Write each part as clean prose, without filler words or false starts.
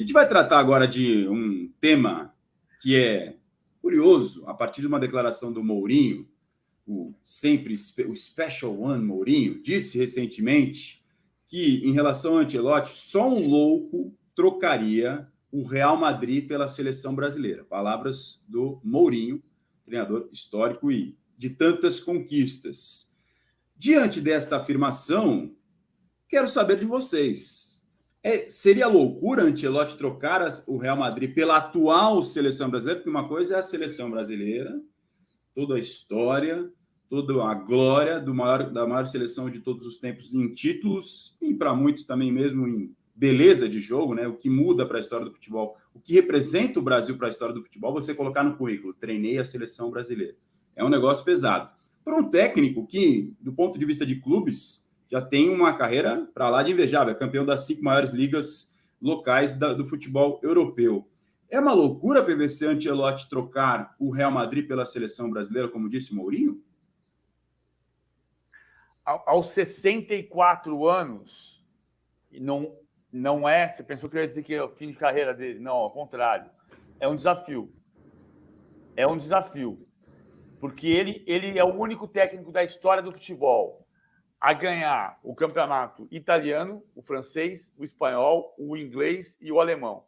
gente vai tratar agora de um tema que é curioso, a partir de uma declaração do Mourinho, o Special One Mourinho, disse recentemente que, em relação ao Ancelotti, só um louco trocaria o Real Madrid pela seleção brasileira. Palavras do Mourinho, treinador histórico e de tantas conquistas. Diante desta afirmação, quero saber de vocês. Seria loucura Ancelotti trocar o Real Madrid pela atual seleção brasileira? Porque uma coisa é a seleção brasileira, toda a história, toda a glória da maior seleção de todos os tempos em títulos e para muitos também mesmo em beleza de jogo, né? O que muda para a história do futebol, o que representa o Brasil para a história do futebol, você colocar no currículo, treinei a seleção brasileira. É um negócio pesado. Para um técnico que, do ponto de vista de clubes, já tem uma carreira para lá de invejável, é campeão das 5 maiores ligas locais do futebol europeu. É uma loucura PVC Ancelotti trocar o Real Madrid pela seleção brasileira, como disse o Mourinho? Aos 64 anos, não é... Você pensou que eu ia dizer que é o fim de carreira dele? Não, ao contrário. É um desafio. É um desafio. Porque ele é o único técnico da história do futebol a ganhar o campeonato italiano, o francês, o espanhol, o inglês e o alemão.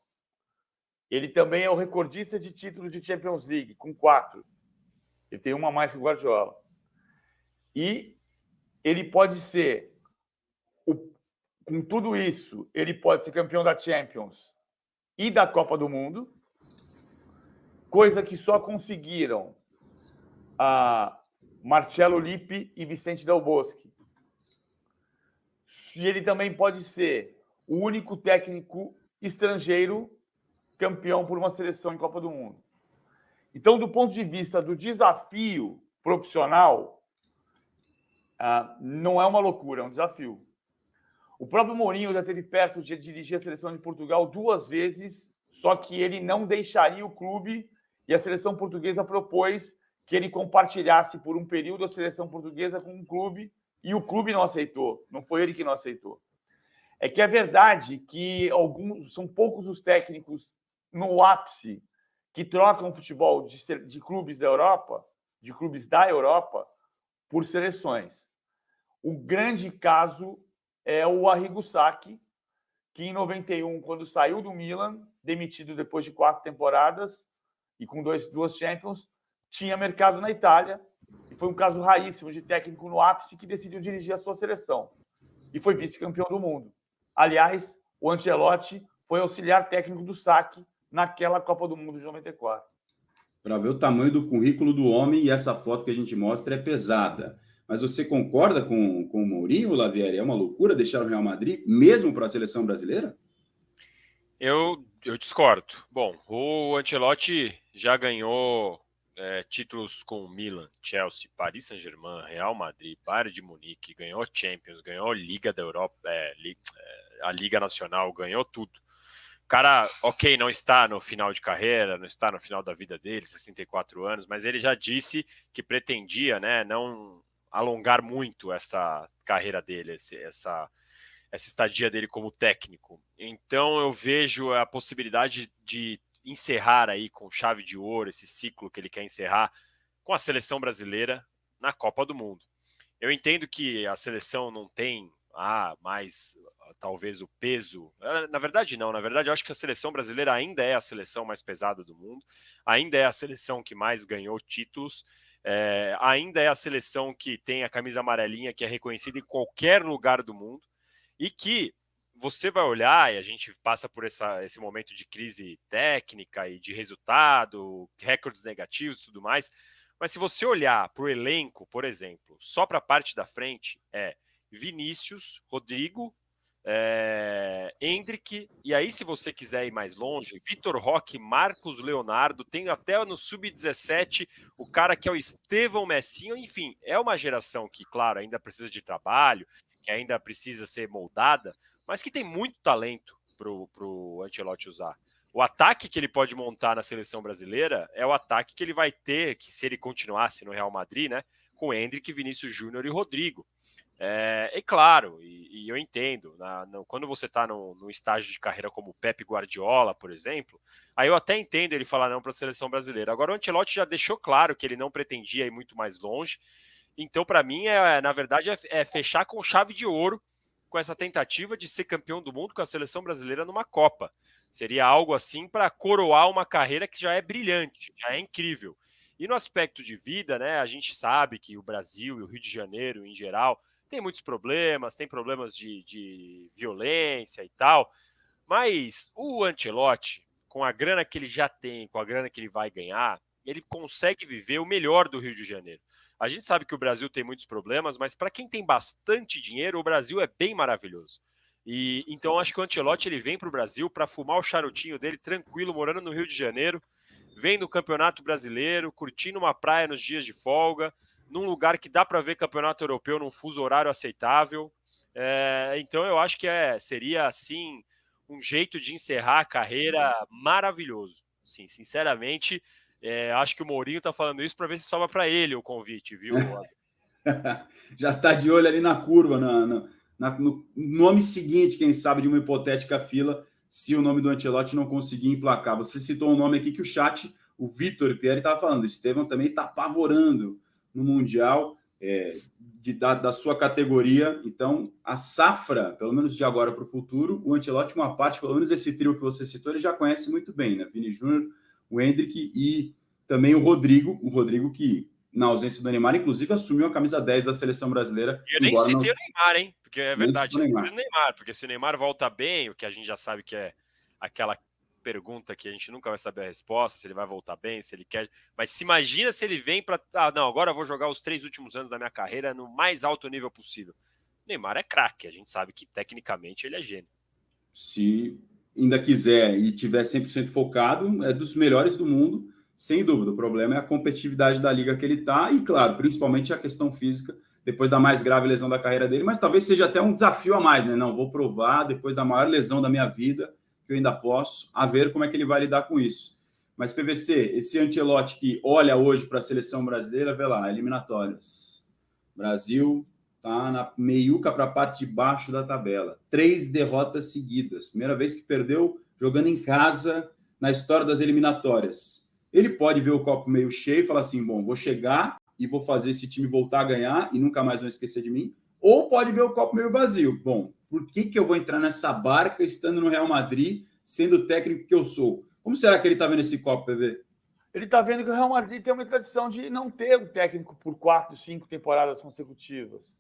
Ele também é o recordista de títulos de Champions League, com 4. Ele tem uma a mais que o Guardiola. E ele pode ser, com tudo isso, ele pode ser campeão da Champions e da Copa do Mundo, coisa que só conseguiram Marcello Lippi e Vicente Del Bosque. E ele também pode ser o único técnico estrangeiro campeão por uma seleção em Copa do Mundo. Então, do ponto de vista do desafio profissional, não é uma loucura, é um desafio. O próprio Mourinho já esteve perto de dirigir a seleção de Portugal 2 vezes, só que ele não deixaria o clube e a seleção portuguesa propôs que ele compartilhasse por um período a seleção portuguesa com o clube e o clube não aceitou, não foi ele que não aceitou. É que é verdade que são poucos os técnicos no ápice que trocam futebol de clubes da Europa, por seleções. O grande caso é o Arrigo Sacchi, que em 91, quando saiu do Milan, demitido depois de 4 temporadas e com 2 Champions, tinha mercado na Itália e foi um caso raríssimo de técnico no ápice que decidiu dirigir a sua seleção e foi vice-campeão do mundo. Aliás, o Ancelotti foi auxiliar técnico do Sacchi naquela Copa do Mundo de 94. Para ver o tamanho do currículo do homem, e essa foto que a gente mostra é pesada. Mas você concorda com o Mourinho, Lavieri? É uma loucura deixar o Real Madrid, mesmo para a seleção brasileira? Eu discordo. Bom, o Ancelotti já ganhou títulos com Milan, Chelsea, Paris Saint-Germain, Real Madrid, Bayern de Munique, ganhou Champions, ganhou Liga da Europa, a Liga Nacional, ganhou tudo. O cara, ok, não está no final de carreira, não está no final da vida dele, 64 anos, mas ele já disse que pretendia, né, não alongar muito essa carreira dele, essa estadia dele como técnico. Então eu vejo a possibilidade de encerrar aí com chave de ouro esse ciclo que ele quer encerrar com a seleção brasileira na Copa do Mundo. Eu entendo que a seleção não tem mais talvez o peso. Na verdade, não. Na verdade, eu acho que a seleção brasileira ainda é a seleção mais pesada do mundo, ainda é a seleção que mais ganhou títulos, ainda é a seleção que tem a camisa amarelinha que é reconhecida em qualquer lugar do mundo e que você vai olhar, e a gente passa por esse momento de crise técnica e de resultado, recordes negativos e tudo mais, mas se você olhar para o elenco, por exemplo, só para a parte da frente, Vinícius, Rodrigo, Endrick, e aí se você quiser ir mais longe, Vitor Roque, Marcos Leonardo, tem até no Sub-17 o cara que é o Estevão Messinho, enfim, é uma geração que, claro, ainda precisa de trabalho, que ainda precisa ser moldada, mas que tem muito talento pro Ancelotti usar. O ataque que ele pode montar na seleção brasileira é o ataque que ele vai ter, que se ele continuasse no Real Madrid, né, com Endrick, Vinícius Júnior e Rodrigo. É claro, e eu entendo, quando você está num estágio de carreira como o Pep Guardiola, por exemplo, aí eu até entendo ele falar não para a seleção brasileira. Agora o Ancelotti já deixou claro que ele não pretendia ir muito mais longe, então para mim, na verdade, é fechar com chave de ouro com essa tentativa de ser campeão do mundo com a seleção brasileira numa Copa. Seria algo assim para coroar uma carreira que já é brilhante, já é incrível. E no aspecto de vida, né, a gente sabe que o Brasil e o Rio de Janeiro, em geral, tem muitos problemas, tem problemas de violência e tal, mas o Ancelotti, com a grana que ele já tem, com a grana que ele vai ganhar, ele consegue viver o melhor do Rio de Janeiro. A gente sabe que o Brasil tem muitos problemas, mas para quem tem bastante dinheiro, o Brasil é bem maravilhoso. E então acho que o Ancelotti ele vem para o Brasil para fumar o charutinho dele tranquilo, morando no Rio de Janeiro, vendo o Campeonato Brasileiro, curtindo uma praia nos dias de folga, num lugar que dá para ver campeonato europeu num fuso horário aceitável. Então eu acho que seria assim um jeito de encerrar a carreira maravilhoso. Sim, sinceramente, acho que o Mourinho está falando isso para ver se sobra para ele o convite, viu? Já está de olho ali na curva, no nome seguinte, quem sabe, de uma hipotética fila, se o nome do Ancelotti não conseguir emplacar. Você citou um nome aqui que o chat, o Vitor Pierre, estava falando. O Estevão também está apavorando no Mundial da sua categoria. Então, a safra, pelo menos de agora para o futuro, o Ancelotti, uma parte, pelo menos esse trio que você citou, ele já conhece muito bem, né? Vini Júnior, o Endrick e também o Rodrigo que, na ausência do Neymar, inclusive assumiu a camisa 10 da seleção brasileira. Eu nem citei o Neymar, hein? Porque é verdade, esqueci o Neymar, porque se o Neymar volta bem, o que a gente já sabe que é aquela pergunta que a gente nunca vai saber a resposta, se ele vai voltar bem, se ele quer. Mas se imagina se ele vem para. Não, agora eu vou jogar os 3 últimos anos da minha carreira no mais alto nível possível. O Neymar é craque, a gente sabe que tecnicamente ele é gênio. Se ainda quiser e tiver 100% focado, é dos melhores do mundo, sem dúvida. O problema é a competitividade da liga que ele está e, claro, principalmente a questão física, depois da mais grave lesão da carreira dele, mas talvez seja até um desafio a mais, né? Não, vou provar, depois da maior lesão da minha vida, que eu ainda posso, a ver como é que ele vai lidar com isso. Mas, PVC, esse Ancelotti que olha hoje para a seleção brasileira, vê lá, eliminatórias. Brasil está na meiuca para a parte de baixo da tabela. 3 derrotas seguidas. Primeira vez que perdeu jogando em casa na história das eliminatórias. Ele pode ver o copo meio cheio e falar assim, bom, vou chegar e vou fazer esse time voltar a ganhar e nunca mais vão esquecer de mim. Ou pode ver o copo meio vazio. Bom, por que eu vou entrar nessa barca estando no Real Madrid, sendo o técnico que eu sou? Como será que ele está vendo esse copo, PV? Ele está vendo que o Real Madrid tem uma tradição de não ter um técnico por 4, 5 temporadas consecutivas.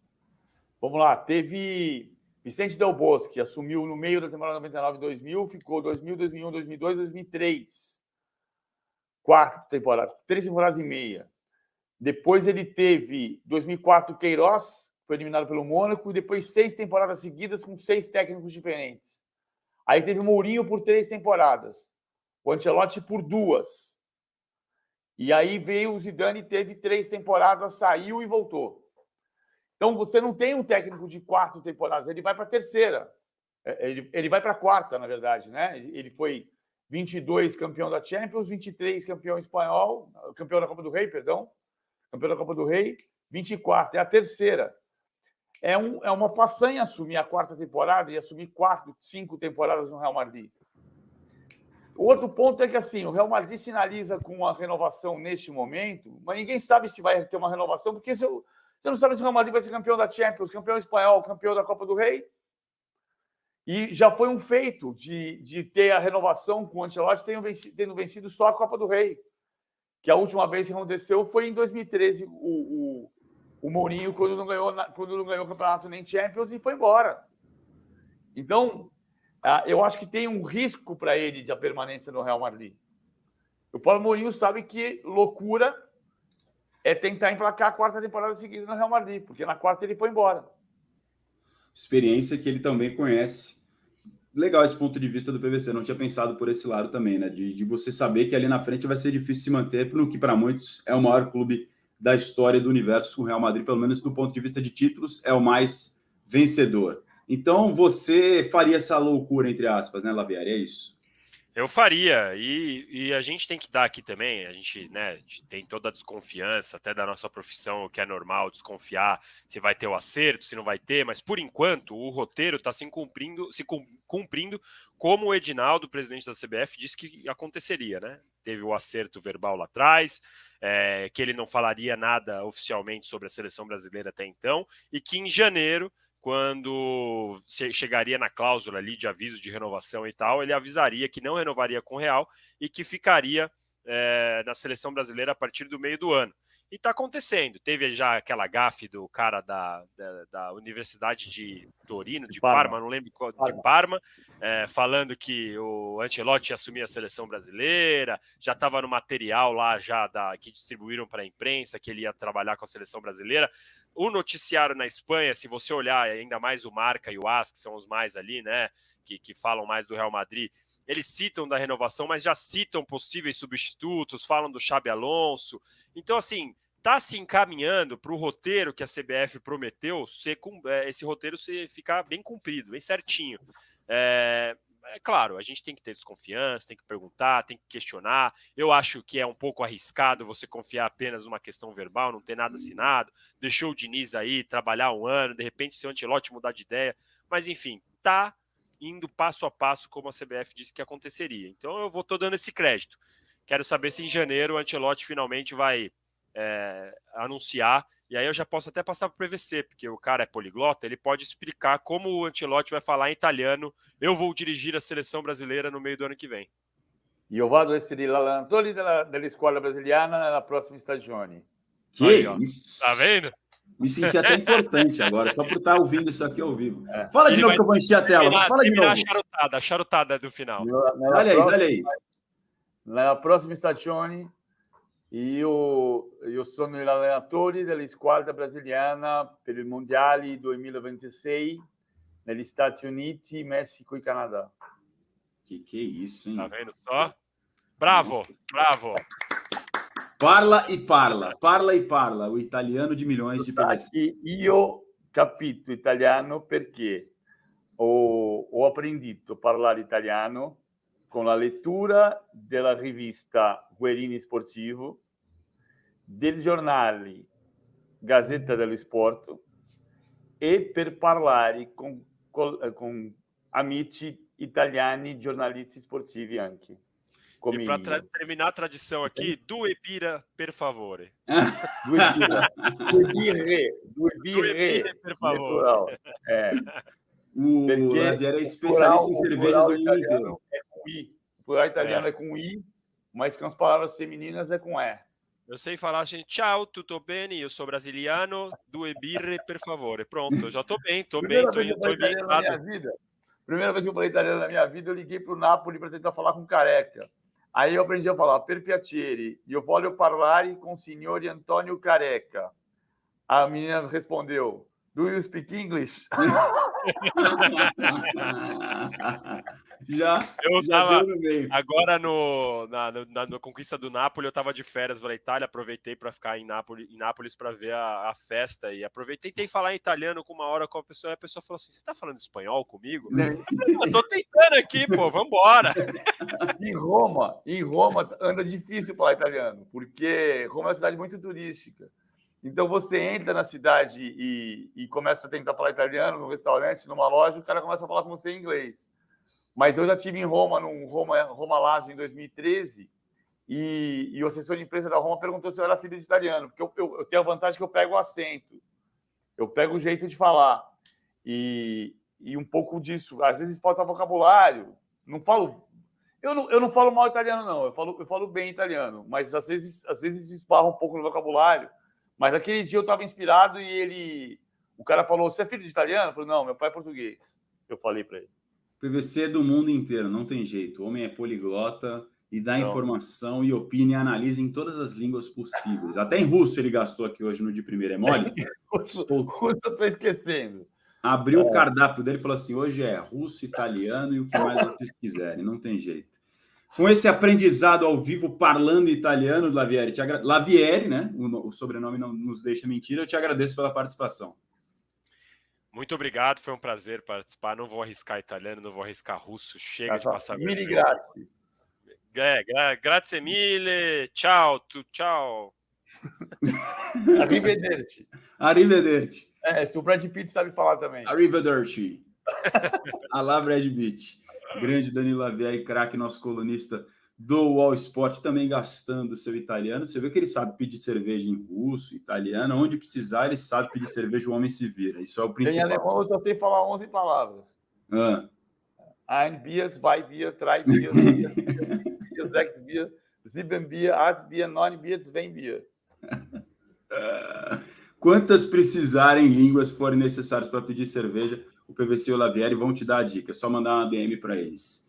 Vamos lá, teve Vicente Del Bosque, que assumiu no meio da temporada 99-2000, ficou 2000, 2001, 2002, 2003. 4 temporadas, 3 temporadas e meia. Depois ele teve 2004 Queiroz, foi eliminado pelo Mônaco, e depois 6 temporadas seguidas com 6 técnicos diferentes. Aí teve o Mourinho por 3 temporadas, o Ancelotti por 2. E aí veio o Zidane e teve 3 temporadas, saiu e voltou. Então você não tem um técnico de 4 temporadas, ele vai para a terceira. Ele vai para a quarta, na verdade, né? Ele foi 22 campeão da Champions, 23 campeão espanhol, campeão da Copa do Rei, perdão. Campeão da Copa do Rei, 24, é a terceira. É uma façanha assumir a 4ª temporada e assumir 4, 5 temporadas no Real Madrid. O outro ponto é que assim, o Real Madrid sinaliza com uma renovação neste momento, mas ninguém sabe se vai ter uma renovação, porque você não sabe se o Real Madrid vai ser campeão da Champions, campeão espanhol, campeão da Copa do Rei. E já foi um feito de ter a renovação com o Ancelotti tendo vencido só a Copa do Rei. Que a última vez que aconteceu foi em 2013, o Mourinho, quando não ganhou o campeonato nem Champions, e foi embora. Então, eu acho que tem um risco para ele de a permanência no Real Madrid. O Paulo Mourinho sabe que loucura é tentar emplacar a 4ª temporada seguida no Real Madrid, porque na 4ª ele foi embora. Experiência que ele também conhece. Legal esse ponto de vista do PVC, não tinha pensado por esse lado também, né? De você saber que ali na frente vai ser difícil se manter, no que para muitos é o maior clube da história do universo, o Real Madrid, pelo menos do ponto de vista de títulos, é o mais vencedor. Então você faria essa loucura, entre aspas, né, Lavieri? É isso? Eu faria, e a gente tem que dar aqui também, a gente tem toda a desconfiança, até da nossa profissão, o que é normal, desconfiar se vai ter o acerto, se não vai ter, mas por enquanto o roteiro está se cumprindo como o Edinaldo, presidente da CBF, disse que aconteceria, né? Teve o acerto verbal lá atrás, que ele não falaria nada oficialmente sobre a seleção brasileira até então, e que em janeiro, quando chegaria na cláusula ali de aviso de renovação e tal, ele avisaria que não renovaria com o Real e que ficaria na seleção brasileira a partir do meio do ano. E está acontecendo. Teve já aquela gafe do cara da Universidade de Torino, de Parma, não lembro qual, de Parma, falando que o Ancelotti ia assumir a seleção brasileira, já estava no material lá já que distribuíram para a imprensa, que ele ia trabalhar com a seleção brasileira. O noticiário na Espanha, se você olhar ainda mais o Marca e o AS, que são os mais ali, né, que falam mais do Real Madrid, eles citam da renovação, mas já citam possíveis substitutos, falam do Xabi Alonso. Então, assim, está se encaminhando para o roteiro que a CBF prometeu, esse roteiro ficar bem cumprido, bem certinho. É claro, a gente tem que ter desconfiança, tem que perguntar, tem que questionar. Eu acho que é um pouco arriscado você confiar apenas numa questão verbal, não ter nada assinado. Deixou o Diniz aí trabalhar um ano, de repente se o Ancelotti mudar de ideia. Mas, enfim, tá indo passo a passo como a CBF disse que aconteceria. Então eu tô dando esse crédito. Quero saber se em janeiro o Ancelotti finalmente vai anunciar, e aí eu já posso até passar para o PVC, porque o cara é poliglota, ele pode explicar como o Ancelotti vai falar em italiano: eu vou dirigir a seleção brasileira no meio do ano que vem. Io vado a essere l'allenatore della squadra brasiliana nella prossima stagione. Que aí, isso? Tá vendo? Me senti até importante agora, só por estar ouvindo isso aqui ao vivo. Fala de novo que eu vou encher a tela. Fala de novo. A charutada do final. Olha aí. Nella prossima stagione io sono l'allenatore della squadra brasiliana per il Mondiale 2026 negli Stati Uniti, México e Canadá. Que é isso, hein? Tá vendo só? Bravo, bravo. Parla e parla, o italiano de milhões de PVC. Io capito italiano perché ho apprendito a parlare italiano con la lettura della rivista Guerini Sportivo, del giornale Gazzetta dello Sport e per parlare con amici italiani, giornalisti sportivi anche. E para terminar a tradição aqui, due birra per favore. Due birre, per favore. O Lavieri é especialista em cervejas do mundo inteiro. O plural italiano é com I, mas com as palavras femininas é com E. Eu sei falar assim: ciao, tutto bene, eu sou brasiliano, due birre per favore. Pronto, já tô bem, tô ambientado. Primeira vez que eu falei italiano na minha vida, eu liguei para o Napoli para tentar falar com Careca. Aí eu aprendi a falar per piacere, io voglio parlare con signore Antonio Careca. A menina respondeu: do you speak English? já tava no meio. Agora na conquista do Napoli, eu estava de férias na Itália, aproveitei para ficar em Nápoles para ver a festa e aproveitei e tentei falar em italiano com uma hora com a pessoa, e a pessoa falou assim: você está falando espanhol comigo? Eu tô tentando aqui, pô, vambora. Em Roma anda difícil falar italiano, porque Roma é uma cidade muito turística. Então, você entra na cidade e começa a tentar falar italiano no restaurante, numa loja, o cara começa a falar com você em inglês. Mas eu já estive em Roma, no Roma Lazio, em 2013, e o assessor de imprensa da Roma perguntou se eu era filho de italiano, porque eu tenho a vantagem que eu pego o acento, eu pego o jeito de falar. E um pouco disso. Às vezes falta vocabulário. Não falo... Eu não falo mal italiano, não. Eu falo bem italiano, mas às vezes esbarra um pouco no vocabulário. Mas aquele dia eu estava inspirado e o cara falou: você é filho de italiano? Eu falei: não, meu pai é português. Eu falei para ele. PVC é do mundo inteiro, não tem jeito. O homem é poliglota e dá informação e opina e analisa em todas as línguas possíveis. Até em russo ele gastou aqui hoje no de primeiro, é mole? Russo eu estou esquecendo. Abriu o cardápio dele e falou assim: hoje é russo, italiano e o que mais vocês quiserem, não tem jeito. Com esse aprendizado ao vivo, parlando italiano, Lavieri, Lavieri, né? O sobrenome não nos deixa mentir. Eu te agradeço pela participação. Muito obrigado, foi um prazer participar. Não vou arriscar italiano, não vou arriscar russo. Chega de passar vergonha. Grazie mille, ciao, ciao. Arrivederci. Arrivederci. Se o Brad Pitt sabe falar também. Arrivederci. Alá, Brad Pitt. Grande Danilo Lavieri, craque, nosso colunista do Wall Sport, também gastando seu italiano. Você vê que ele sabe pedir cerveja em russo, italiano, onde precisar, ele sabe pedir cerveja, o homem se vira. Isso é o principal. Em alemão, eu só sei falar 11 palavras. Ein Bier, zwei Bier, drei Bier, Bier, sechs Bier, sieben Bier, acht Bier, neun Bier, 20 Bier. Quantas precisarem línguas forem necessárias para pedir cerveja, o PVC e o Lavieri vão te dar a dica. É só mandar uma DM para eles.